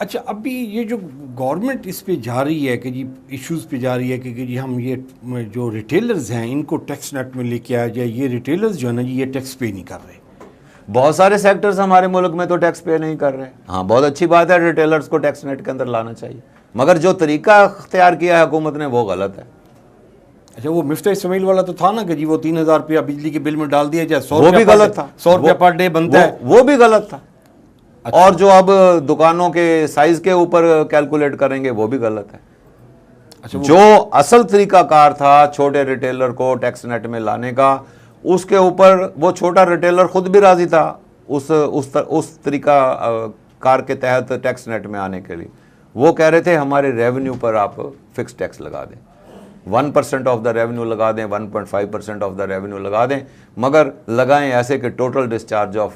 अच्छा, अभी ये जो गवर्नमेंट इस पे जा रही है कि जी इश्यूज़ पे जा रही है कि जी हम ये जो रिटेलर्स हैं इनको टैक्स नेट में लेके आया जाए, ये रिटेलर्स जो है ना जी ये टैक्स पे नहीं कर रहे। बहुत सारे सेक्टर्स हमारे मुल्क में तो टैक्स पे नहीं कर रहे। हाँ, बहुत अच्छी बात है, रिटेलर्स को टैक्स नेट के अंदर लाना चाहिए, मगर जो तरीका अख्तियार किया है हुकूमत ने वो गलत है। अच्छा, वो मिफ्ता इस्माइल वाला तो था ना कि जी वो 3,000 रुपया बिजली के बिल में डाल दिया जाए, 100 वो भी गलत था, 100 रुपया पर डे बनता है, वो भी गलत था। अच्छा। और जो अब दुकानों के साइज के ऊपर कैलकुलेट करेंगे वो भी गलत है। अच्छा, जो असल तरीकाकार था छोटे रिटेलर को टैक्स नेट में लाने का, उसके ऊपर वो छोटा रिटेलर खुद भी राजी था उस तरीका कार के तहत टैक्स नेट में आने के लिए। वो कह रहे थे हमारे रेवेन्यू पर आप फिक्स टैक्स लगा दें, 1% ऑफ द रेवेन्यू लगा दें, 1.5% ऑफ द रेवेन्यू लगा दें, मगर लगाएं ऐसे कि टोटल डिस्चार्ज ऑफ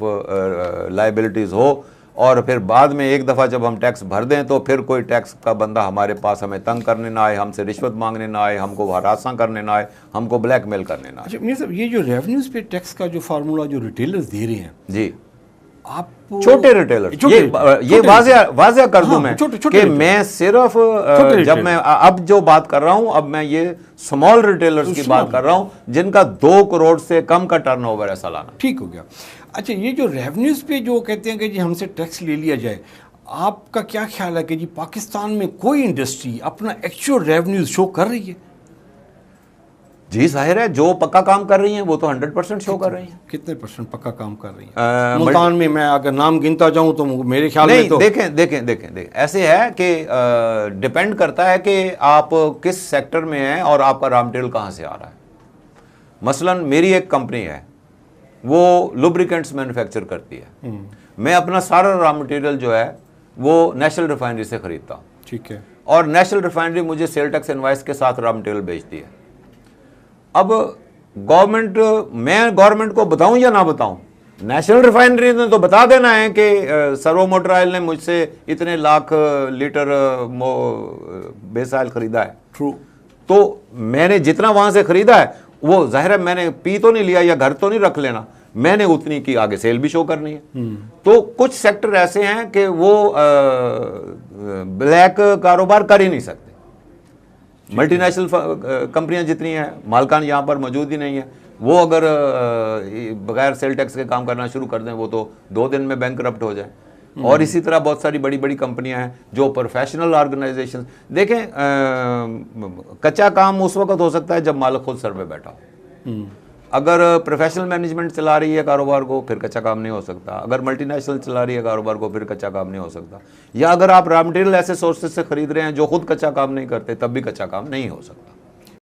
लाइबिलिटीज़ हो, और फिर बाद में एक दफ़ा जब हम टैक्स भर दें तो फिर कोई टैक्स का बंदा हमारे पास हमें तंग करने ना आए, हमसे रिश्वत मांगने ना आए, हमको हरासा करने ना आए, हमको ब्लैकमेल करने ना आए। अच्छा मियां साहब, ये जो रेवेन्यूज़ पे टैक्स का जो फार्मूला जो रिटेलर्स दे रहे हैं जी, आप छोटे रिटेलर, ये वाज़िया कर दूं मैं कि मैं सिर्फ जब मैं अब जो बात कर रहा हूं, अब मैं ये स्मॉल रिटेलर्स की बात कर रहा हूं जिनका 2 करोड़ से कम का टर्नओवर है सालाना। ठीक हो गया। अच्छा, ये जो रेवेन्यूज़ पे जो कहते हैं कि जी हमसे टैक्स ले लिया जाए, आपका क्या ख्याल है कि जी पाकिस्तान में कोई इंडस्ट्री अपना एक्चुअल रेवेन्यूज शो कर रही है? जी जाहिर है, जो पक्का काम कर रही हैं वो तो 100% शो कर रही हैं। कितने परसेंट पक्का काम कर रही है? मुल्तान में मैं अगर नाम गिनता जाऊं तो मेरे ख्याल में तो देखें ऐसे है कि डिपेंड करता है कि आप किस सेक्टर में हैं और आपका रॉ मटेरियल कहाँ से आ रहा है। मसलन मेरी एक कंपनी है, वो लुब्रिकेंट्स मैन्युफैक्चर करती है, मैं अपना सारा रॉ मटेरियल जो है वो नेशनल रिफाइनरी से खरीदता हूँ। ठीक है। और नेशनल रिफाइनरी मुझे सेल टैक्स इनवाइस के साथ रॉ मटेरियल बेचती है। अब मैं गवर्नमेंट को बताऊं या ना बताऊं, नेशनल रिफाइनरी ने तो बता देना है कि सर्वो मोटर ऑयल ने मुझसे इतने लाख लीटर बेस ऑयल खरीदा है। ट्रू। तो मैंने जितना वहां से खरीदा है वो जाहिर है मैंने पी तो नहीं लिया या घर तो नहीं रख लेना, मैंने उतनी की आगे सेल भी शो करनी है। तो कुछ सेक्टर ऐसे हैं कि वो ब्लैक कारोबार कर ही नहीं सकते। मल्टीनेशनल कंपनियां जितनी हैं, मालकान यहाँ पर मौजूद ही नहीं है, वो अगर बगैर सेल टैक्स के काम करना शुरू कर दें वो तो 2 दिन में बैंकरप्ट हो जाए। और इसी तरह बहुत सारी बड़ी बड़ी कंपनियां हैं जो प्रोफेशनल ऑर्गेनाइजेशन। देखें, कच्चा काम उस वक्त हो सकता है जब मालिक खुद सर पे बैठा हो। अगर प्रोफेशनल मैनेजमेंट चला रही है कारोबार को फिर कच्चा काम नहीं हो सकता, अगर मल्टीनेशनल चला रही है कारोबार को फिर कच्चा काम नहीं हो सकता, या अगर आप रॉ मटेरियल ऐसे सोर्सेज से खरीद रहे हैं जो खुद कच्चा काम नहीं करते तब भी कच्चा काम नहीं हो सकता।